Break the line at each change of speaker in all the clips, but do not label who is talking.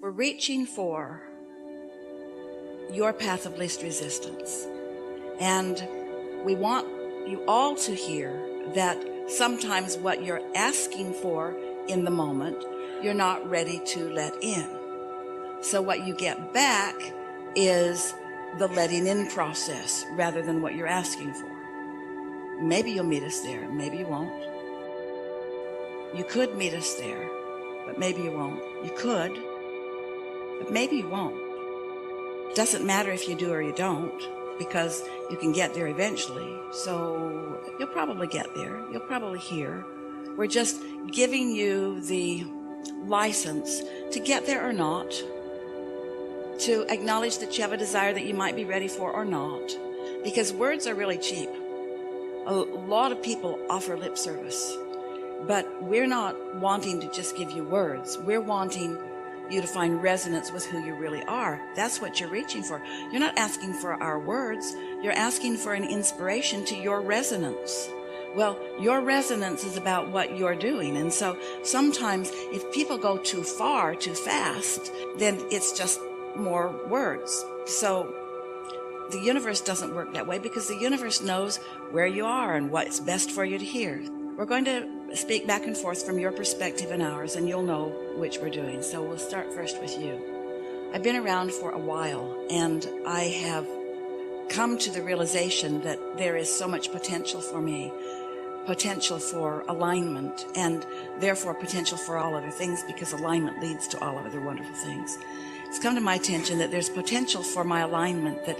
We're reaching for your path of least resistance. And we want you all to hear that sometimes what you're asking for in the moment, you're not ready to let in. So what you get back is the letting in process rather than what you're asking for. Maybe you'll meet us there, maybe you won't. You could meet us there, but maybe you won't. You could, but maybe you won't. It doesn't matter if you do or you don't, because you can get there eventually. So you'll probably get there. You'll probably hear. We're just giving you the license to get there or not, to acknowledge that you have a desire that you might be ready for or not, because words are really cheap. A lot of people offer lip service, but we're not wanting to just give you words. We're wanting you to find resonance with who you really are. That's what you're reaching for. You're not asking for our words. You're asking for an inspiration to your resonance. Well, your resonance is about what you're doing. And so sometimes if people go too far, too fast, then it's just more words. So the universe doesn't work that way, because the universe knows where you are and what's best for you to hear. We're going to speak back and forth from your perspective and ours, and you'll know which we're doing. So we'll start first with you. I've been around for a while, and I have come to the realization that there is so much potential for me, potential for alignment, and therefore potential for all other things, because alignment leads to all other wonderful things. It's come to my attention that there's potential for my alignment, that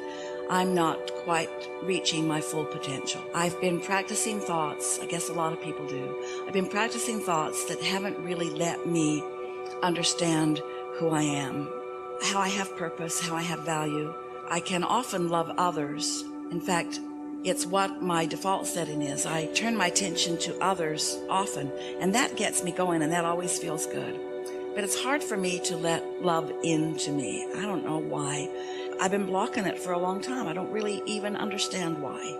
I'm not quite reaching my full potential. I've been practicing thoughts, I guess a lot of people do. I've been practicing thoughts that haven't really let me understand who I am, how I have purpose, how I have value. I can often love others. In fact, it's what my default setting is. I turn my attention to others often, and that gets me going, and that always feels good. But it's hard for me to let love into me. I don't know why. I've been blocking it for a long time. I don't really even understand why.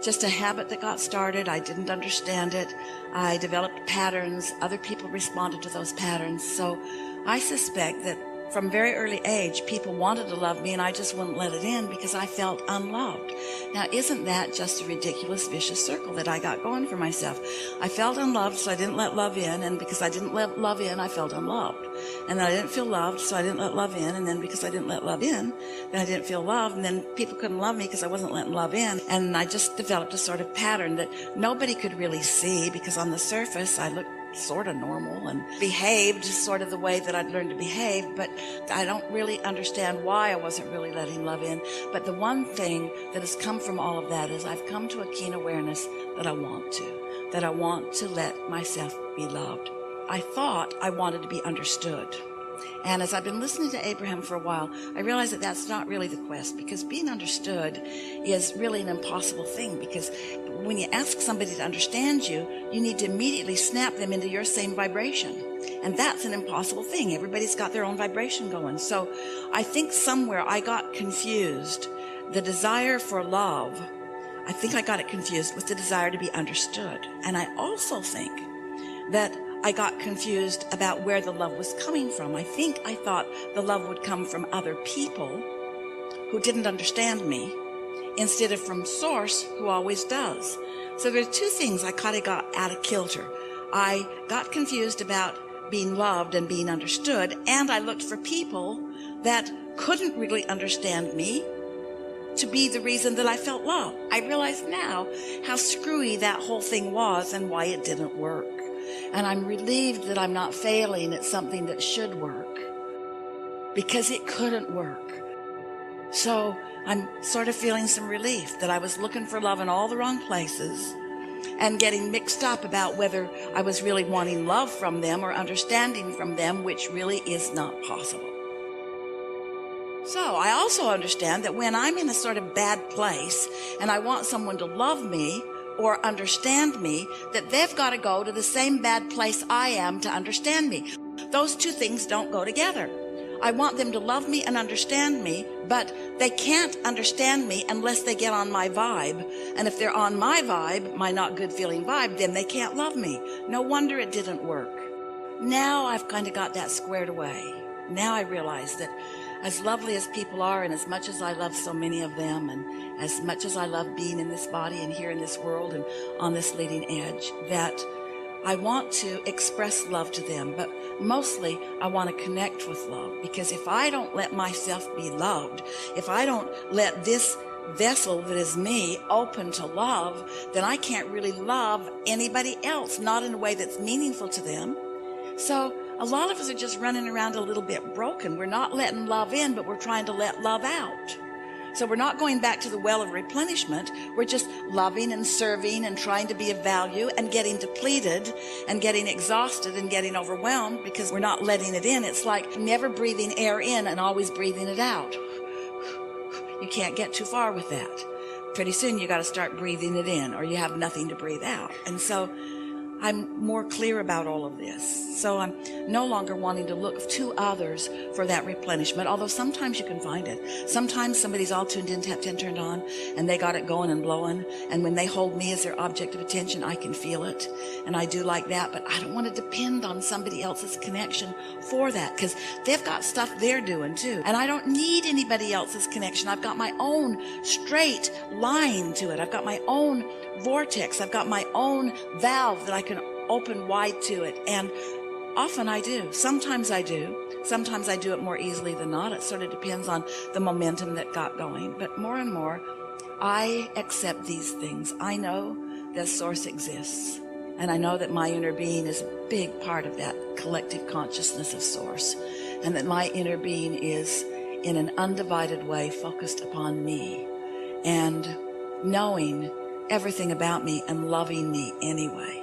Just a habit that got started. I didn't understand it. I developed patterns. Other people responded to those patterns. So I suspect that from very early age, people wanted to love me, and I just wouldn't let it in because I felt unloved. Now, isn't that just a ridiculous, vicious circle that I got going for myself? I felt unloved, so I didn't let love in, and because I didn't let love in, I felt unloved. And then I didn't feel loved, so I didn't let love in, and then because I didn't let love in, then I didn't feel loved, and then people couldn't love me because I wasn't letting love in. And I just developed a sort of pattern that nobody could really see, because on the surface, I looked sort of normal and behaved sort of the way that I'd learned to behave, but I don't really understand why I wasn't really letting love in. But the one thing that has come from all of that is I've come to a keen awareness that I want to let myself be loved. I thought I wanted to be understood. And as I've been listening to Abraham for a while, I realized that that's not really the quest, because being understood is really an impossible thing, because when you ask somebody to understand you, you need to immediately snap them into your same vibration. And that's an impossible thing. Everybody's got their own vibration going. So I think somewhere I got confused. The desire for love, I think I got it confused with the desire to be understood. And I also think that I got confused about where the love was coming from. I think I thought the love would come from other people who didn't understand me, instead of from Source, who always does. So there's two things I kind of got out of kilter. I got confused about being loved and being understood, and I looked for people that couldn't really understand me to be the reason that I felt love. I realize now how screwy that whole thing was and why it didn't work. And I'm relieved that I'm not failing at something that should work, because it couldn't work. So I'm sort of feeling some relief that I was looking for love in all the wrong places and getting mixed up about whether I was really wanting love from them or understanding from them, which really is not possible. So I also understand that when I'm in a sort of bad place and I want someone to love me or understand me, that they've got to go to the same bad place I am to understand me. Those two things don't go together. I want them to love me and understand me, but they can't understand me unless they get on my vibe. And if they're on my vibe, my not good feeling vibe, then they can't love me. No wonder it didn't work. Now I've kind of got that squared away. now I realize that as lovely as people are, and as much as I love so many of them, and as much as I love being in this body and here in this world and on this leading edge, that I want to express love to them, but mostly I want to connect with love. Because if I don't let myself be loved, if I don't let this vessel that is me open to love, then I can't really love anybody else, not in a way that's meaningful to them. So a lot of us are just running around a little bit broken. We're not letting love in, but we're trying to let love out. So we're not going back to the well of replenishment. We're just loving and serving and trying to be of value and getting depleted and getting exhausted and getting overwhelmed because we're not letting it in. It's like never breathing air in and always breathing it out. You can't get too far with that. Pretty soon you got to start breathing it in, or you have nothing to breathe out. And so I'm more clear about all of this. So I'm no longer wanting to look to others for that replenishment, although sometimes you can find it. Sometimes somebody's all tuned in, tapped in, turned on, and they got it going and blowing. And when they hold me as their object of attention, I can feel it. And I do like that, but I don't want to depend on somebody else's connection for that, because they've got stuff they're doing too. And I don't need anybody else's connection. I've got my own straight line to it. I've got my own vortex. I've got my own valve that I can open wide to it. And often I do. Sometimes I do. Sometimes I do it more easily than not. It sort of depends on the momentum that got going. But more and more, I accept these things. I know that Source exists. And I know that my inner being is a big part of that collective consciousness of Source. And that my inner being is, in an undivided way, focused upon me. And knowing everything about me and loving me anyway.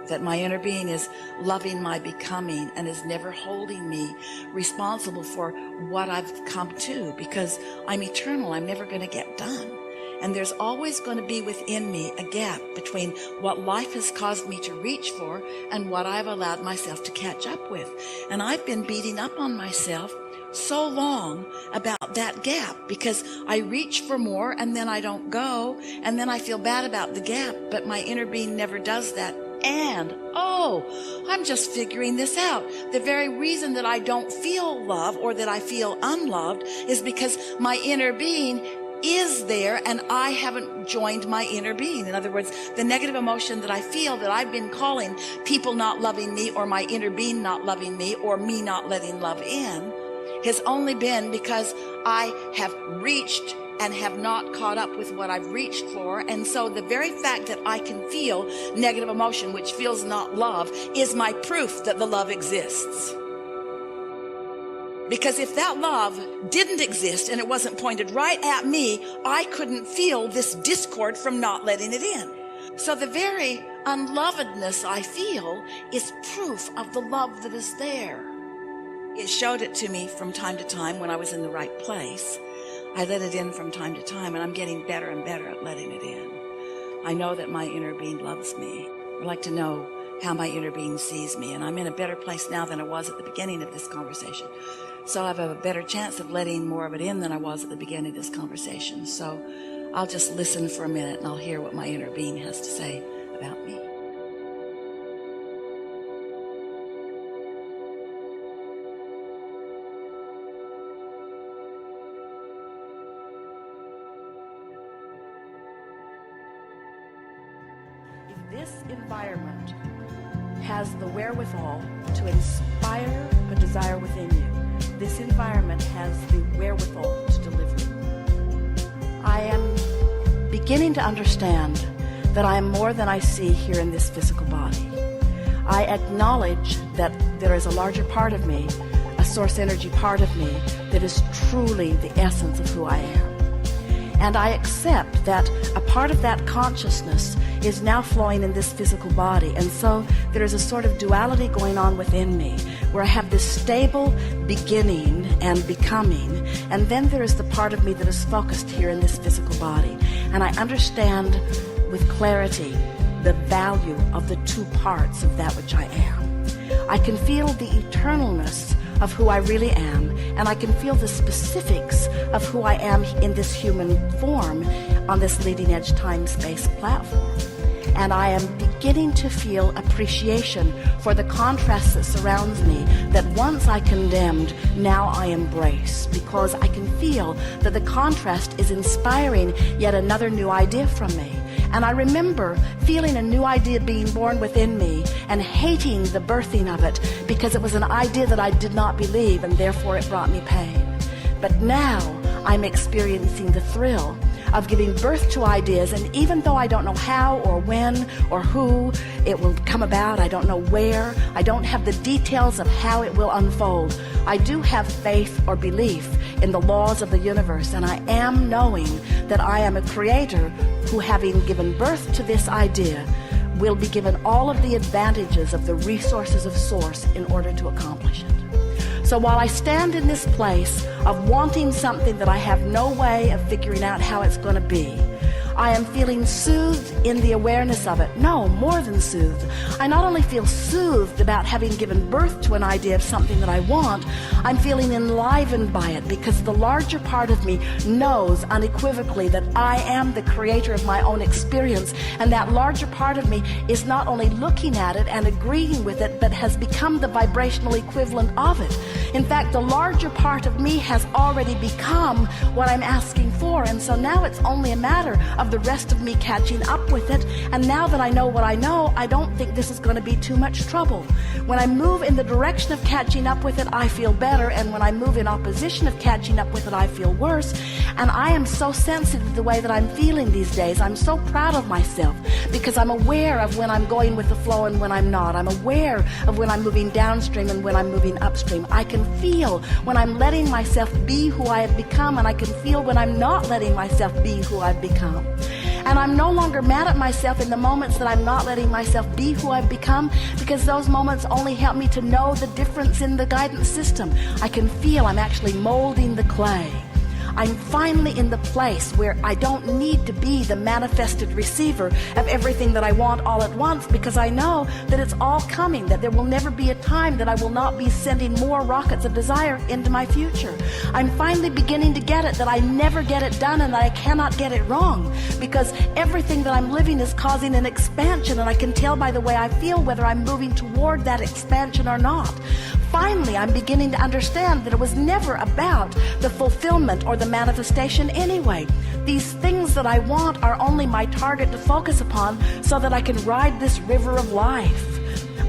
That my inner being is loving my becoming and is never holding me responsible for what I've come to, because I'm eternal. I'm never going to get done. And there's always going to be within me a gap between what life has caused me to reach for and what I've allowed myself to catch up with. And I've been beating up on myself so long about that gap, because I reach for more and then I don't go, and then I feel bad about the gap, but my inner being never does that. And, I'm just figuring this out. The very reason that I don't feel love, or that I feel unloved, is because my inner being is there and I haven't joined my inner being. In other words, the negative emotion that I feel that I've been calling people not loving me, or my inner being not loving me, or me not letting love in, has only been because I have reached and have not caught up with what I've reached for. And so the very fact that I can feel negative emotion, which feels not love, is my proof that the love exists. Because if that love didn't exist and it wasn't pointed right at me, I couldn't feel this discord from not letting it in. So the very unlovedness I feel is proof of the love that is there. It showed it to me from time to time when I was in the right place. I let it in from time to time, and I'm getting better and better at letting it in. I know that my inner being loves me. I like to know how my inner being sees me, and I'm in a better place now than I was at the beginning of this conversation. So I have a better chance of letting more of it in than I was at the beginning of this conversation. So I'll just listen for a minute, and I'll hear what my inner being has to say about me. This environment has the wherewithal to inspire a desire within you. This environment has the wherewithal to deliver. I am beginning to understand that I am more than I see here in this physical body. I acknowledge that there is a larger part of me, a source energy part of me, that is truly the essence of who I am. And I accept that a part of that consciousness is now flowing in this physical body. And so there is a sort of duality going on within me, where I have this stable beginning and becoming, and then there is the part of me that is focused here in this physical body. And I understand with clarity the value of the two parts of that which I am. I can feel the eternalness of who I really am, and I can feel the specifics of who I am in this human form on this leading edge time-space platform. And I am beginning to feel appreciation for the contrast that surrounds me, that once I condemned, now I embrace, because I can feel that the contrast is inspiring yet another new idea from me. And I remember feeling a new idea being born within me and hating the birthing of it because it was an idea that I did not believe, and therefore it brought me pain. But now I'm experiencing the thrill of giving birth to ideas, and even though I don't know how or when or who it will come about, I don't know where, I don't have the details of how it will unfold, I do have faith or belief in the laws of the universe, and I am knowing that I am a creator who, having given birth to this idea, will be given all of the advantages of the resources of Source in order to accomplish it. So while I stand in this place of wanting something that I have no way of figuring out how it's going to be, I am feeling soothed in the awareness of it. No, more than soothed. I not only feel soothed about having given birth to an idea of something that I want, I'm feeling enlivened by it, because the larger part of me knows unequivocally that I am the creator of my own experience, and that larger part of me is not only looking at it and agreeing with it, but has become the vibrational equivalent of it. In fact, the larger part of me has already become what I'm asking for, and so now it's only a matter of the rest of me catching up with it. And now that I know what I know, I don't think this is going to be too much trouble. When I move in the direction of catching up with it, I feel better, and when I move in opposition of catching up with it, I feel worse. And I am so sensitive to the way that I'm feeling these days. I'm so proud of myself because I'm aware of when I'm going with the flow and when I'm not. I'm aware of when I'm moving downstream and when I'm moving upstream. I can feel when I'm letting myself be who I have become, and I can feel when I'm not letting myself be who I've become. And I'm no longer mad at myself in the moments that I'm not letting myself be who I've become, because those moments only help me to know the difference in the guidance system. I can feel I'm actually molding the clay. I'm finally in the place where I don't need to be the manifested receiver of everything that I want all at once, because I know that it's all coming, that there will never be a time that I will not be sending more rockets of desire into my future. I'm finally beginning to get it, that I never get it done and that I cannot get it wrong, because everything that I'm living is causing an expansion, and I can tell by the way I feel whether I'm moving toward that expansion or not. Finally, I'm beginning to understand that it was never about the fulfillment or the manifestation anyway. These things that I want are only my target to focus upon so that I can ride this river of life.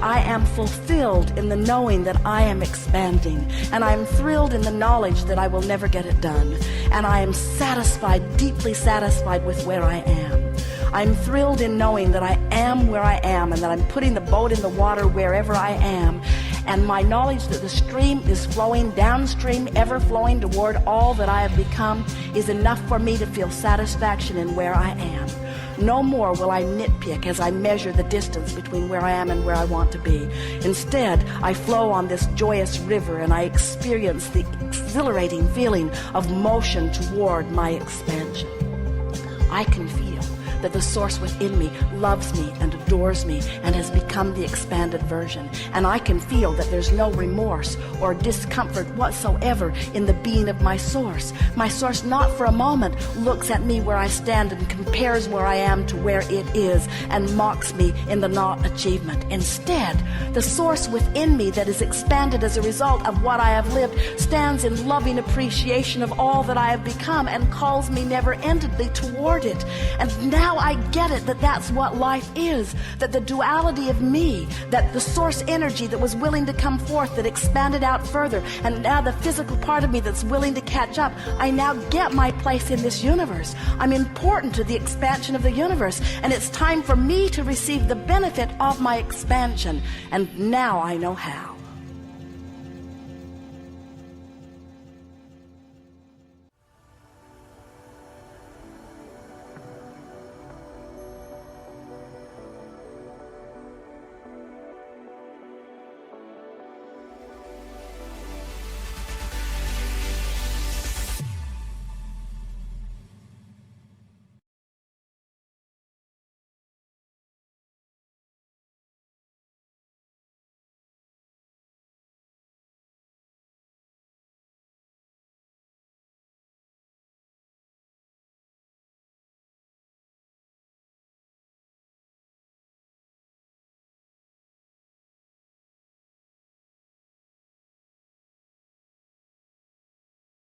I am fulfilled in the knowing that I am expanding, and I am thrilled in the knowledge that I will never get it done, and I am satisfied, deeply satisfied with where I am. I'm thrilled in knowing that I am where I am, and that I'm putting the boat in the water wherever I am, and my knowledge that the stream is flowing downstream, ever flowing toward all that I have become, is enough for me to feel satisfaction in where I am. No more will I nitpick as I measure the distance between where I am and where I want to be. Instead, I flow on this joyous river, and I experience the exhilarating feeling of motion toward my expansion. I can feel that the source within me loves me and adores me and has become the expanded version. And I can feel that there's no remorse or discomfort whatsoever in the being of my source. My source not for a moment looks at me where I stand and compares where I am to where it is and mocks me in the not achievement. Instead, the source within me that is expanded as a result of what I have lived stands in loving appreciation of all that I have become and calls me never-endedly toward it. And now I get it, that that's what life is, that the duality of me, that the source energy that was willing to come forth, that expanded out further, and now the physical part of me that's willing to catch up, I now get my place in this universe. I'm important to the expansion of the universe, and it's time for me to receive the benefit of my expansion. And now I know how.